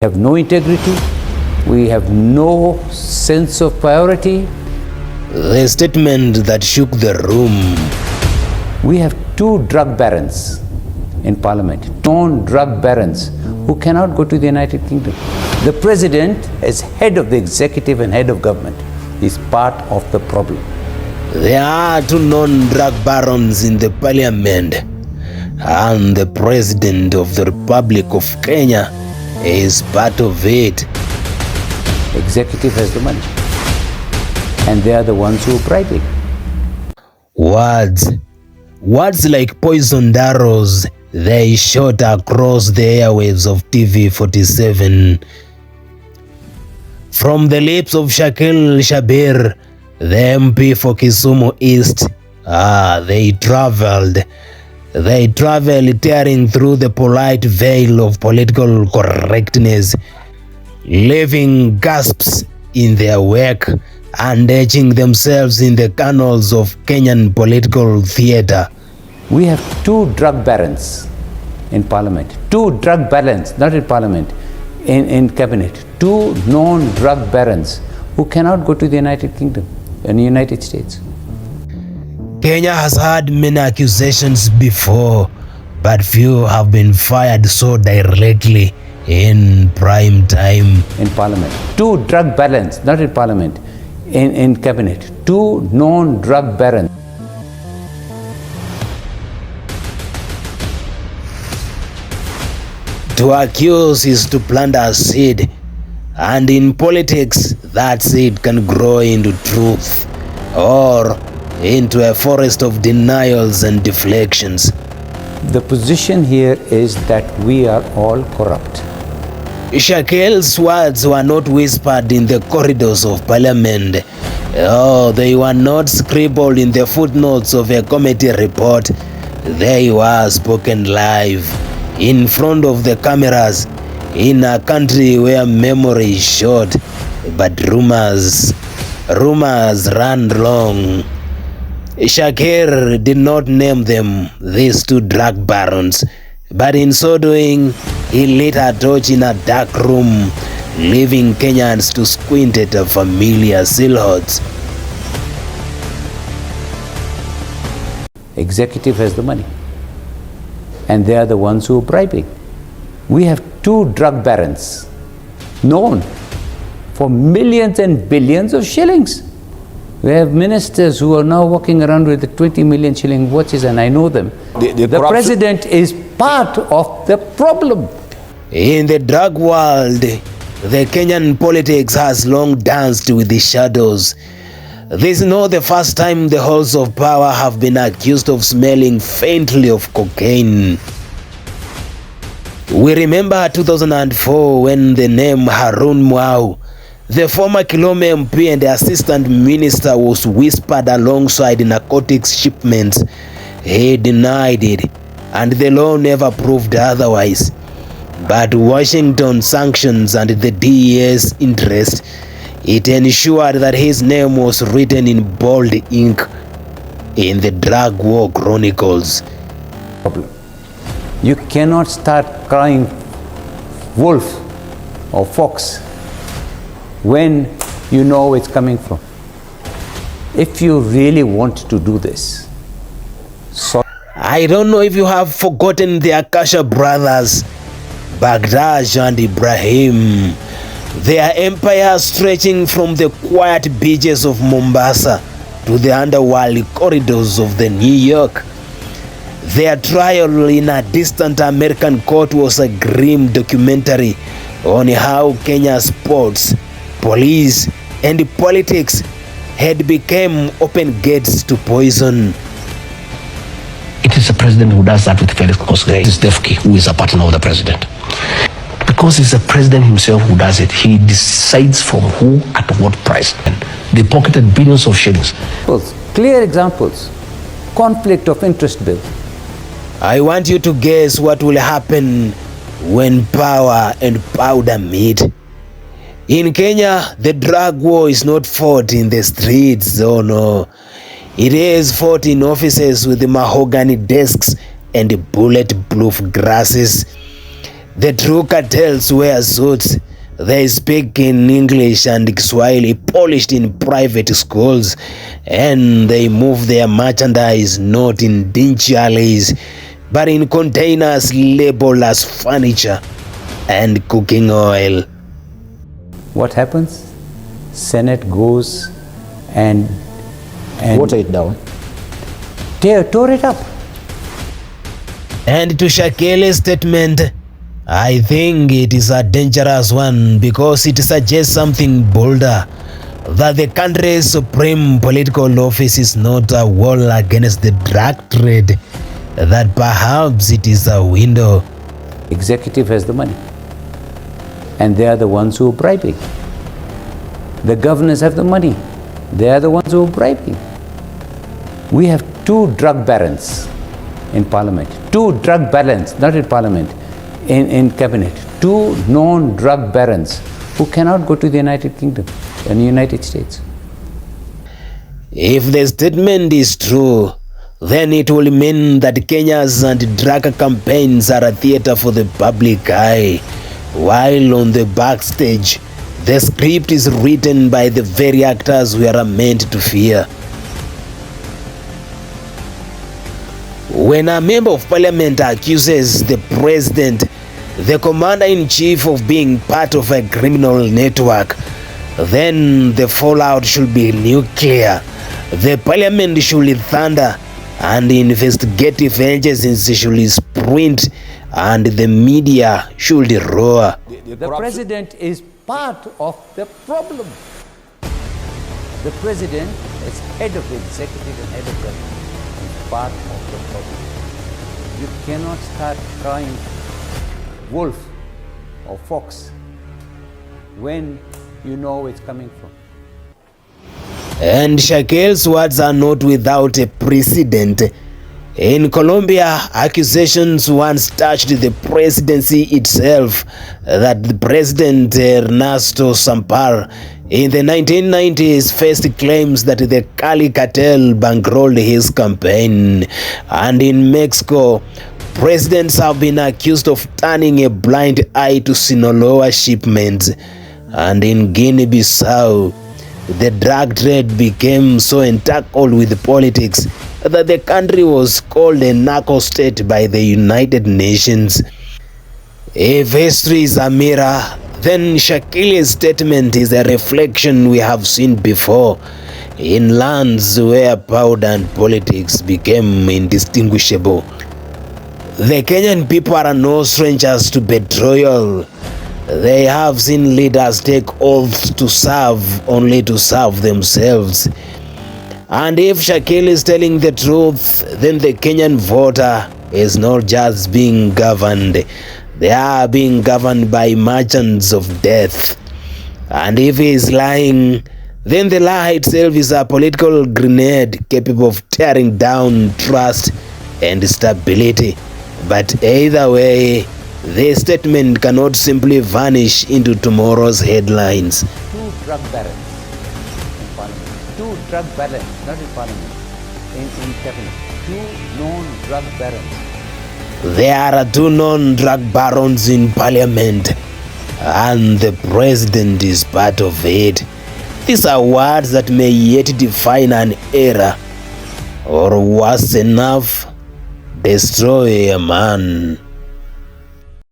We have no integrity, we have no sense of priority. The statement that shook the room. We have two drug barons in parliament, known drug barons who cannot go to the United Kingdom. The president, as head of the executive and head of government, is part of the problem. There are two known drug barons in the parliament, and the president of the Republic of Kenya is part of it. Executive has the money, and they are the ones who are bribing. Words like poisoned arrows, they shot across the airwaves of TV 47. From the lips of Shakeel Shabbir, the MP for Kisumu East, they traveled tearing through the polite veil of political correctness, leaving gasps in their wake and etching themselves in the canals of Kenyan political theatre. We have two drug barons in parliament, two drug barons, not in parliament, in cabinet, two known drug barons who cannot go to the United Kingdom and the United States. Kenya has had many accusations before, but few have been fired so directly in prime time. In parliament, two drug barons, not in parliament, in cabinet, two known drug barons. To accuse is to plant a seed, and in politics, that seed can grow into truth or into a forest of denials and deflections. The position here is that we are all corrupt. Shakeel's words were not whispered in the corridors of parliament. Oh, they were not scribbled in the footnotes of a committee report. They were spoken live, in front of the cameras, in a country where memory is short, but rumors run long. Shakeel did not name them, these two drug barons, but in so doing, he lit a torch in a dark room, leaving Kenyans to squint at a familiar silhouette. Executive has the money, and they are the ones who are bribing. We have two drug barons known for millions and billions of shillings. We have ministers who are now walking around with the 20 million shilling watches, and I know them. The president is part of the problem. In the drug world, the Kenyan politics has long danced with the shadows. This is not the first time the halls of power have been accused of smelling faintly of cocaine. We remember 2004 when the name Harun Mwau, the former Kilome MP and the assistant minister, was whispered alongside narcotics shipments. He denied it, and the law never proved otherwise. But Washington's sanctions and the DEA's interest, it ensured that his name was written in bold ink in the drug war chronicles. You cannot start crying wolf or fox when you know where it's coming from. If you really want to do this, I don't know if you have forgotten the Akasha brothers, Baghdad and Ibrahim. Their empire stretching from the quiet beaches of Mombasa to the underworld corridors of the New York. Their trial in a distant American court was a grim documentary on how Kenya's sports, police, and politics had become open gates to poison. It is the president who does that with Felix Kosgei. It is Defki who is a partner of the president. Because it's the president himself who does it, he decides from who at what price. And they pocketed billions of shillings. Clear examples. Conflict of interest bill. I want you to guess what will happen when power and powder meet. In Kenya, the drug war is not fought in the streets, oh no. It is fought in offices with the mahogany desks and bulletproof glasses. The true cartels wear suits. They speak in English and Kiswahili polished in private schools, and they move their merchandise not in dingy alleys, but in containers labeled as furniture and cooking oil. What happens? Senate goes and water it down. Tore it up. And to Shakeel's statement, I think it is a dangerous one because it suggests something bolder, that the country's supreme political office is not a wall against the drug trade, that perhaps it is a window. Executive has the money, and they are the ones who are bribing. The governors have the money, they are the ones who are bribing. We have two drug barons in parliament, two drug barons, not in parliament, in cabinet, two known drug barons who cannot go to the United Kingdom and the United States. If the statement is true, then it will mean that Kenya's anti-drug campaigns are a theater for the public eye, while on the backstage, the script is written by the very actors we are meant to fear. When a member of parliament accuses the president, the commander-in-chief, of being part of a criminal network, then the fallout should be nuclear. The parliament should thunder, and investigative agencies should sprint, and the media should roar. The president is part of the problem. The president, as head of the executive and head of government, is part of the problem. You cannot start crying wolf or fox when you know it's coming from. And Shakeel's words are not without a precedent. In Colombia, accusations once touched the presidency itself, that the president Ernesto Samper in the 1990s faced claims that the Cali cartel bankrolled his campaign. And in Mexico, presidents have been accused of turning a blind eye to Sinaloa shipments. And in Guinea-Bissau, the drug trade became so entangled with politics that the country was called a narco state by the United Nations. If history is a mirror, then Shakeel's statement is a reflection we have seen before in lands where power and politics became indistinguishable. The Kenyan people are no strangers to betrayal. They have seen leaders take oaths to serve only to serve themselves. And if Shakeel is telling the truth, then the Kenyan voter is not just being governed. They are being governed by merchants of death. And if he is lying, then the lie itself is a political grenade capable of tearing down trust and stability. But either way, this statement cannot simply vanish into tomorrow's headlines. Two drug barons in parliament, two drug barons, not in parliament, in cabinet, two known drug barons. There are two known drug barons in parliament, and the president is part of it. These are words that may yet define an era, or worse enough, destroy a man.